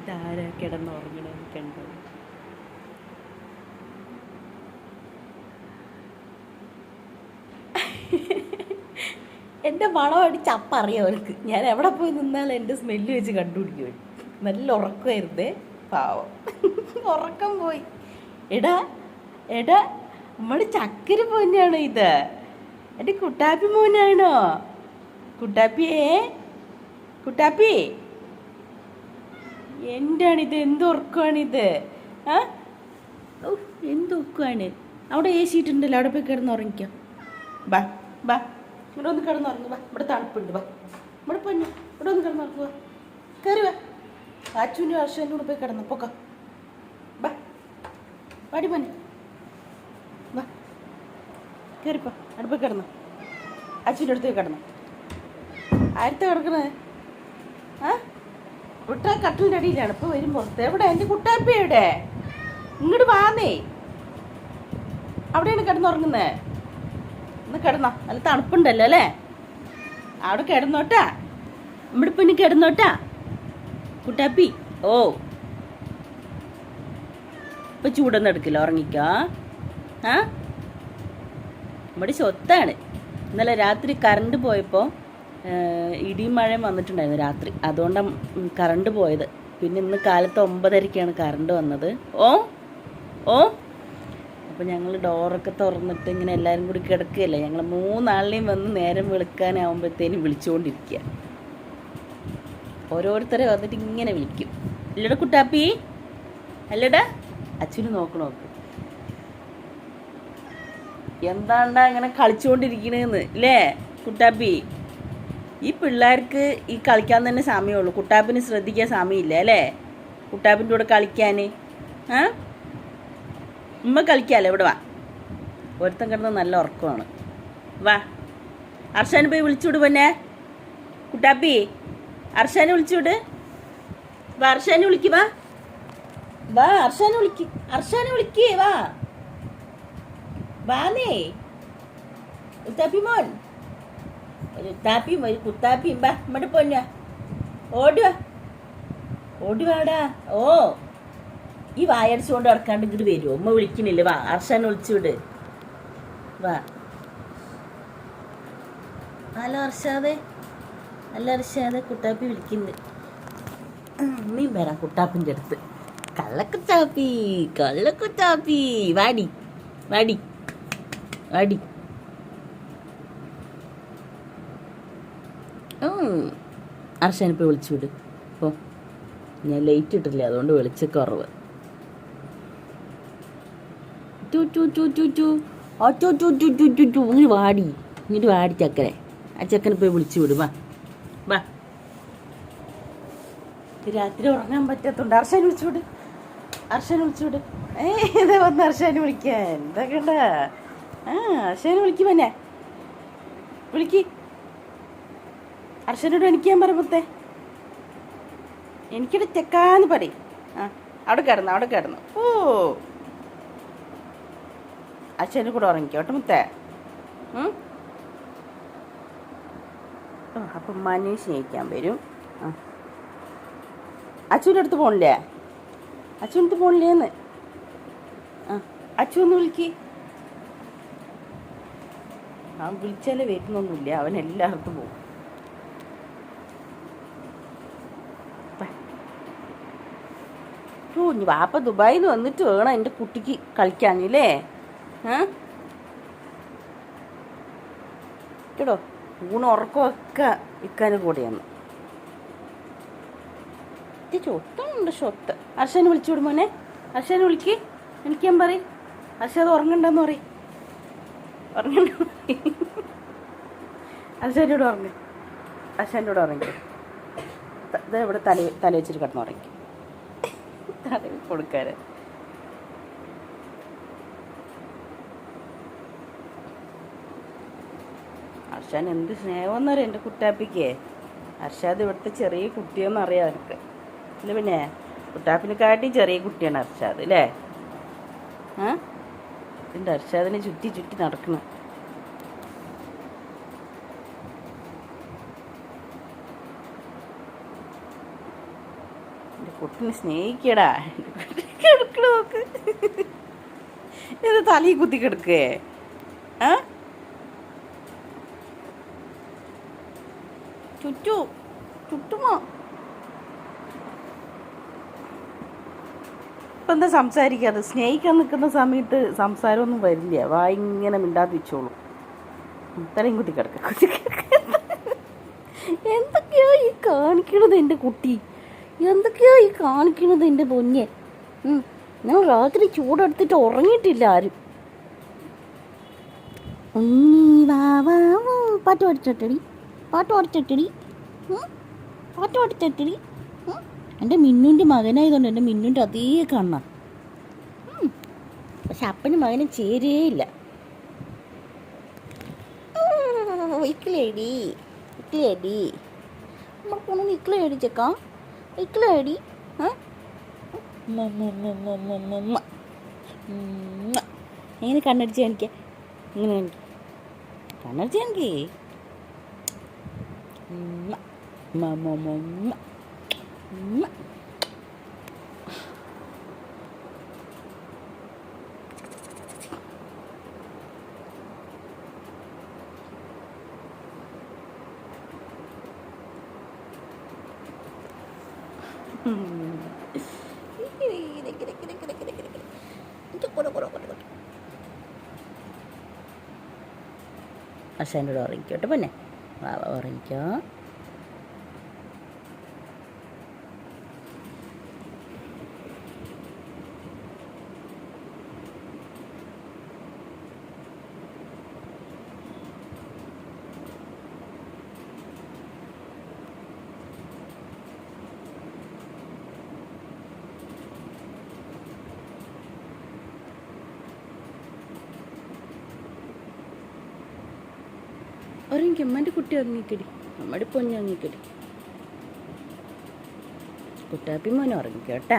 ഇതാരാ കിടന്നുറങ്ങണമെന്ന് കണ്ടോ? എൻ്റെ മണം അടിച്ച് അപ്പറിയാം അവർക്ക് ഞാൻ എവിടെ പോയി നിന്നാലും എൻ്റെ സ്മെല്ല് വെച്ച് കണ്ടുപിടിക്കും. നല്ല ഉറക്കമായിരുന്നേ, പാവം ഉറക്കം പോയി. എടാ എടാ നമ്മുടെ ചക്കര മോനാണോ ഇത്? എൻ്റെ കുട്ടാപ്പി മോനാണോ? കുട്ടാപ്പിയേ, കുട്ടാപ്പി, എന്താണിത്? എന്തുറക്കമാണിത്? ആ, ഓ, എന്തുറക്കമാണ്. അവിടെ എ സി ഇട്ടുണ്ടല്ലോ, അവിടെ പോയി കിടന്നുറങ്ങിക്കോ. ബാ ബാ, ഇവിടെ ഒന്ന് കിടന്നുറങ്ങുക. ബാ, ഇവിടെ തണുപ്പുണ്ട്. ബാ, ഇവിടെ പൊന്നു, ഇവിടെ ഒന്ന് കിടന്നുറങ്ങുക. കയറി വാ, അച്ഛനും വർഷൻ്റെ കൂടെ പോയി കിടന്നു പൊക്ക. ബാ, പാടി പോന്നെ. ബാ, കയറിപ്പോ, അവിടെ പോയി കിടന്നു. അച്ഛൻ്റെ അടുത്ത് പോയി കിടന്നു. ആരത്തെ കിടക്കണേ? ആ, വിട്ട കട്ടിലിൻ്റെ അടിയിലാണ്. ഇപ്പോൾ വരും പുറത്ത്. എവിടെ എൻ്റെ കുട്ടാപ്പി? എവിടെ? ഇങ്ങോട്ട് വാന്നേ. അവിടെയാണ് കിടന്നുറങ്ങുന്നത്. ഒന്ന് കിടന്നോ, നല്ല തണുപ്പുണ്ടല്ലോ അല്ലേ? അവിടെ കിടന്നോട്ടാ, ഇവിടെ പിന്നെ കിടന്നോട്ടാ കുട്ടാപ്പി. ഓ, ഇപ്പൊ ചൂടൊന്നും എടുക്കില്ല, ഉറങ്ങിക്കോ. ആ, നമ്മുടെ സ്വത്താണ്. ഇന്നലെ രാത്രി കറണ്ട് പോയപ്പോൾ ഇടിയും മഴയും വന്നിട്ടുണ്ടായിരുന്നു രാത്രി, അതുകൊണ്ടാണ് കറണ്ട് പോയത്. പിന്നെ ഇന്ന് കാലത്ത് 9:30-ക്കാണ് കറണ്ട് വന്നത്. ഓ ഓ, അപ്പോൾ ഞങ്ങൾ ഡോറൊക്കെ തുറന്നിട്ട് ഇങ്ങനെ എല്ലാവരും കൂടി കിടക്കുകയല്ലേ. ഞങ്ങൾ 3 ആളിനെയും വന്ന് നേരം വെളുക്കാനാവുമ്പോഴത്തേനും വിളിച്ചുകൊണ്ടിരിക്കുക. ഓരോരുത്തരെ വന്നിട്ട് ഇങ്ങനെ വിളിക്കും. അല്ലടാ കുട്ടാപ്പി, അല്ലടാ അച്ഛന് നോക്ക്. എന്താണ്ടാ അങ്ങനെ കളിച്ചുകൊണ്ടിരിക്കണേന്ന് അല്ലേ കുട്ടാപ്പി? ഈ പിള്ളേർക്ക് ഈ കളിക്കാൻ തന്നെ സമയമുള്ളൂ, കുട്ടാപ്പിന് ശ്രദ്ധിക്കാൻ സമയമില്ല അല്ലേ? കുട്ടാപ്പിൻ്റെ കൂടെ കളിക്കാൻ. ആ, ഉമ്മ കളിക്കാമല്ലോ, ഇവിടെ വാ. ഒരുത്തം കിടന്ന് നല്ല ഉറക്കമാണ്. വാ, അർഷാനെ പോയി വിളിച്ചുവിട്. പിന്നെ കുട്ടാപ്പി, അർഷാനെ വിളിച്ചുവിട്. വാ, അർഷാനെ വിളിക്ക്. വാ വാ, അർഷാനെ വിളിക്ക്. അർഷാനെ വിളിക്കേ. വാ വാന്നേ, കുട്ടാപ്പി മോൻ. ഒരു താപ്പിയും ഒരു കുത്താപ്പിയും. ബാ, ഇവിടെ പോന്ന. ഓടുവാ ഓടുവാടാ. ഓ, ഈ വായടിച്ചുകൊണ്ട് ഇറക്കാണ്ട് ഇങ്ങോട്ട് വരുമോ? ഉമ്മ വിളിക്കുന്നില്ല. വാ, അർഷാനെ വിളിച്ചുവിട്. വാ. ഹലോ അർഷാദേ, അല്ല അർഷാദേ, കുട്ടാപ്പി വിളിക്കുന്നുണ്ട്. നീ വരാം കുട്ടാപ്പിൻ്റെ അടുത്ത്. കള്ളക്കുട്ടാപ്പി, കള്ളക്കുട്ടാപ്പി, വാടി വാടി വാടി. അർഷാനെ പോയി വിളിച്ചു വിട്. അപ്പോൾ ഞാൻ ലൈറ്റ് ഇട്ടില്ല, അതുകൊണ്ട് വെളിച്ച കുറവ്. ഇങ്ങനെ വാടി, ഇങ്ങോട്ട് വാടി ചക്കരെ. ആ ചെക്കനെ പോയി വിളിച്ചു വിടും. വാ വാ. രാത്രി ഉറങ്ങാൻ പറ്റാത്തതുകൊണ്ട് അർഷാനെ വിളിച്ചു വിട്. അർഷാനെ വിളിച്ചു വിട്. ഇതേ വന്ന് അർഷാനെ വിളിക്കാൻ. എന്തൊക്കെ ഉണ്ടാ? ആ, അർഷാനെ വിളിക്കും. പിന്നെ വിളിക്ക്. അർഷനോട് എണിക്കാൻ പറയുമ്പത്തേ എനിക്കിടെ ചെക്കാന്ന് പറയും. ആ, അവിടെ കിടന്നു. ഓ, അച്ഛൻ്റെ കൂടെ ഉറങ്ങിക്കോട്ടെ മുത്തേ. അപ്പം ഉമ്മാനെ സ്നേഹിക്കാൻ വരും. ആ, അച്ഛൻ്റെ അടുത്ത് പോണില്ലേ? അച്ഛൻ്റെ അടുത്ത് പോണില്ലേന്ന്. ആ, അച്ഛൻ ഒന്ന് വിളിക്ക്. അവൻ വിളിച്ചാലേ വരുന്നൊന്നുമില്ല, അവൻ എല്ലായിടത്തും പോകും. ഓ, ഇനി വാപ്പ ദുബായിൽ നിന്ന് വന്നിട്ട് വേണം എൻ്റെ കുട്ടിക്ക് കളിക്കാനില്ലേ? കേട്ടോ, ഉറക്കമൊക്കെ ഇക്കാനും കൂടെയാണ്. ചൊത്തുണ്ട് സ്വത്ത്. അർഷാനെ വിളിച്ചു വിടും മോനെ. അർഷാനെ വിളിക്ക്. എനിക്കാൻ പറയും. അർഷാദ് ഉറങ്ങണ്ടെന്ന് പറയും. ഉറങ്ങണ്ട. അർഷാൻ്റെ കൂടെ ഉറങ്ങി. അർഷാൻ്റെ കൂടെ ഉറങ്ങി. ഇത് ഇവിടെ തല വെച്ചിട്ട് കിടന്നുറങ്ങി. തലയിൽ കൊടുക്കാറ്. അർഷാൻ എന്ത് സ്നേഹമെന്നറിയാം എൻ്റെ കുട്ടാപ്പിക്ക്. അർഷാദ് ഇവിടുത്തെ ചെറിയ കുട്ടിയെന്നറിയാം അവർക്ക്. അല്ല പിന്നെ കുട്ടാപ്പിനെക്കാട്ടി ചെറിയ കുട്ടിയാണ് അർഷാദ് അല്ലേ? ആ, എൻ്റെ അർഷാദിനെ ചുറ്റി നടക്കണം. എൻ്റെ കുട്ടിനെ സ്നേഹിക്കടാ. കിടക്കണ നോക്ക്. ഇത് തലയിൽ കുത്തി കിടക്കേ. ആ ചുറ്റുമോ ഇപ്പം എന്താ സംസാരിക്കാതെ? സ്നേഹിക്കാൻ നിൽക്കുന്ന സമയത്ത് സംസാരമൊന്നും വരില്ല. ഇങ്ങനെ മിണ്ടാതെ വെച്ചോളൂ. തലയും കുത്തി കിടക്ക. എന്തൊക്കെയോ ഈ കാണിക്കണത് എൻ്റെ കുട്ടി, എന്തൊക്കെയോ ഈ കാണിക്കണത് എൻ്റെ പൊന്നെ. ഞാൻ രാത്രി ചൂടെടുത്തിട്ട് ഉറങ്ങിയിട്ടില്ല ആരും. പാട്ട് പഠിച്ചിട്ടടി, പാട്ട് പഠിച്ചിട്ടടി, പാട്ട് പഠിച്ചിട്ടടി. എൻ്റെ മിന്നുൻ്റെ മകനായതുകൊണ്ട് എൻ്റെ മിന്നുൻ്റെ അതേ കണ്ണ. പക്ഷെ അപ്പനും മകനും ചേരുകയില്ല. ഇക്കളേടി ഇക്കളേടി നമുക്കൊന്ന് ഇക്കളേടി ചെക്കാ, ഇക്കളേടി. എങ്ങനെ കണ്ണടിച്ച് കാണിക്ക, ഇങ്ങനെ കാണിക്ക, കണ്ണടിച്ച് കാണിക്കേ. അച്ഛൻ്റെ കൂടെ ഉറങ്ങിക്കോട്ടെ പിന്നെ. ഉറങ്ങിക്കോ. ഉറങ്ങിക്കും. അമ്മൻ്റെ കുട്ടി ഉറങ്ങിക്കടി, നമ്മുടെ പൊന്നു ഉറങ്ങിക്കടി. കുട്ടാപ്പി മോനെ ഉറങ്ങിക്കോട്ടാ.